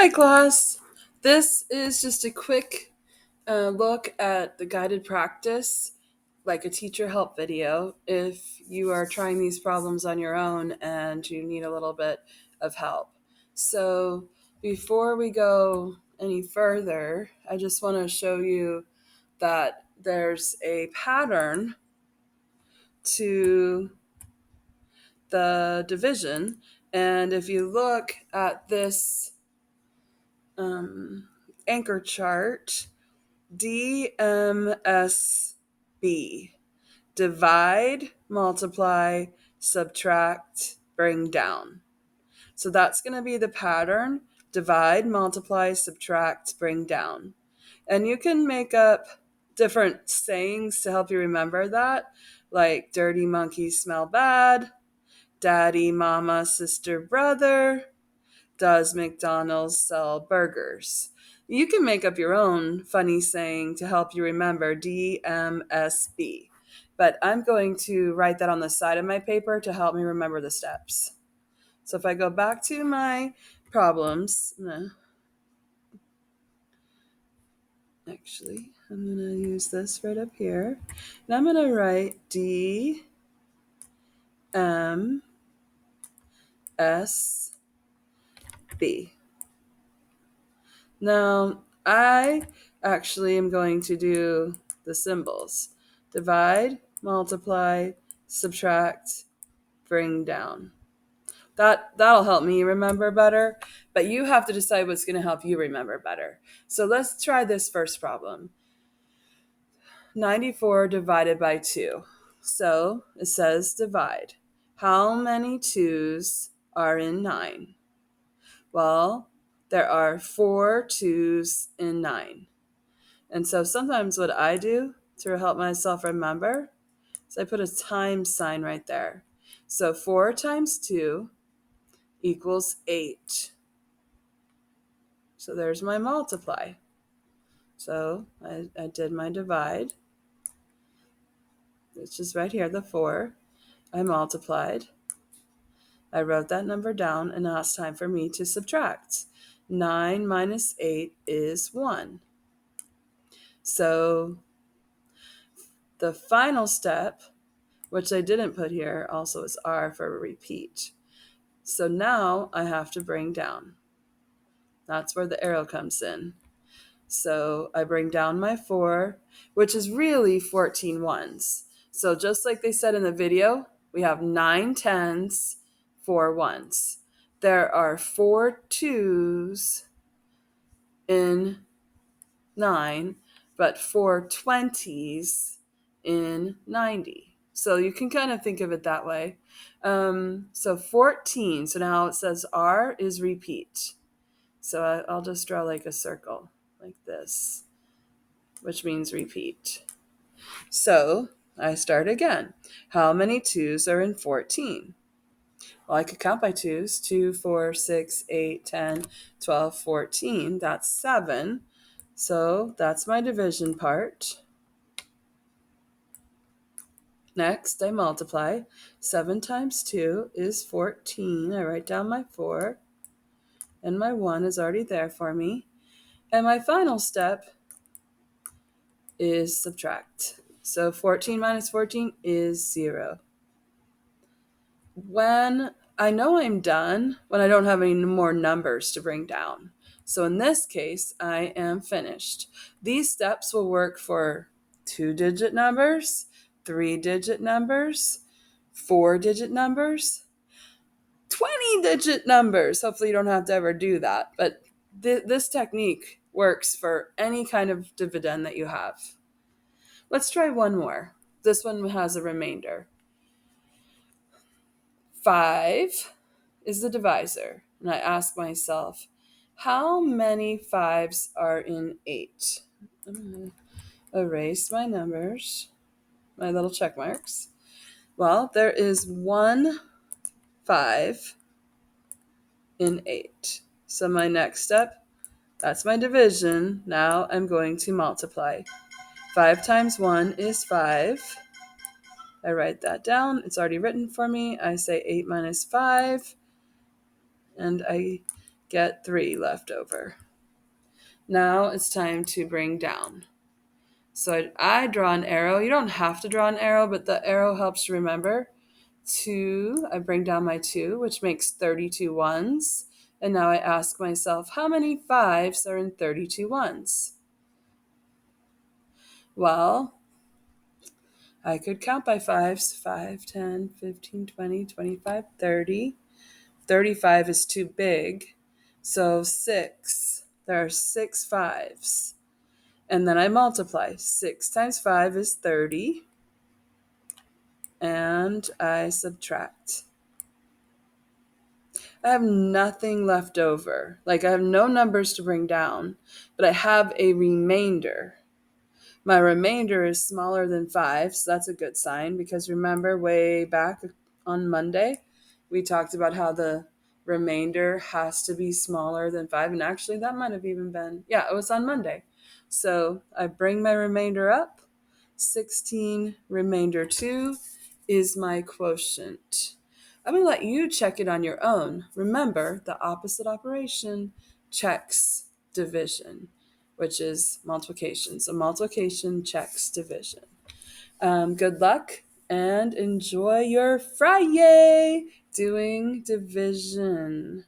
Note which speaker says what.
Speaker 1: Hi, class. This is just a quick look at the guided practice, like a teacher help video, if you are trying these problems on your own and you need a little bit of help. So, before we go any further, I just want to show you that there's a pattern to the division. And if you look at this anchor chart, DMSB, divide, multiply, subtract, bring down. So that's going to be the pattern: divide, multiply, subtract, bring down. And you can make up different sayings to help you remember that, like dirty monkeys smell bad, daddy, mama, sister, brother, does McDonald's sell burgers? You can make up your own funny saying to help you remember DMSB. But I'm going to write that on the side of my paper to help me remember the steps. So if I go back to my problems, actually, I'm going to use this right up here. And I'm going to write DMSB. Now, I actually am going to do the symbols: divide, multiply, subtract, bring down. That'll help me remember better, but you have to decide what's going to help you remember better. So let's try this first problem. 94 divided by 2. So it says divide. How many 2's are in 9? Well, there are 4 2's in 9. And so sometimes what I do to help myself remember is I put a times sign right there. So 4 times 2 equals 8. So there's my multiply. So I did my divide, which is right here, the 4. I multiplied. I wrote that number down, and now it's time for me to subtract. 9 minus 8 is 1. So the final step, which I didn't put here, also is R for repeat. So now I have to bring down. That's where the arrow comes in. So I bring down my 4, which is really 14 ones. So just like they said in the video, we have 9 tens, 4 ones. There are 4 2's in 9, but 4 20's in 90. So you can kind of think of it that way. So 14. So now it says R is repeat. So I'll just draw like a circle like this, which means repeat. So I start again. How many 2's are in 14? Well, I could count by 2's. 2, 4, 6, 8, 10, 12, 14. That's 7. So that's my division part. Next, I multiply. 7 times 2 is 14. I write down my 4, and my 1 is already there for me. And my final step is subtract. So 14 minus 14 is 0. When I know I'm done, when I don't have any more numbers to bring down. So in this case, I am finished. These steps will work for 2-digit numbers, 3-digit numbers, 4-digit numbers, 20-digit numbers. Hopefully you don't have to ever do that. But this technique works for any kind of dividend that you have. Let's try one more. This one has a remainder. 5 is the divisor. And I ask myself, how many 5's are in 8? I'm going to erase my numbers, my little check marks. Well, there is 1 5 in 8. So my next step, that's my division. Now I'm going to multiply. 5 times 1 is 5. I write that down. It's already written for me. I say 8 minus 5. And I get 3 left over. Now it's time to bring down. So I draw an arrow. You don't have to draw an arrow, but the arrow helps you remember. 2, I bring down my 2, which makes 32 ones. And now I ask myself, how many 5s are in 32 ones? Well, I could count by 5s. 5, 10, 15, 20, 25, 30. 35 is too big. So 6. There are 6 5s. And then I multiply. 6 times 5 is 30. And I subtract. I have nothing left over. Like I have no numbers to bring down, but I have a remainder. My remainder is smaller than 5, so that's a good sign because remember way back on Monday, we talked about how the remainder has to be smaller than 5. And actually, that might have even been, yeah, it was on Monday. So I bring my remainder up. 16 remainder 2 is my quotient. I'm going to let you check it on your own. Remember, the opposite operation checks division, which is multiplication. So multiplication checks division. Good luck and enjoy your Friday doing division.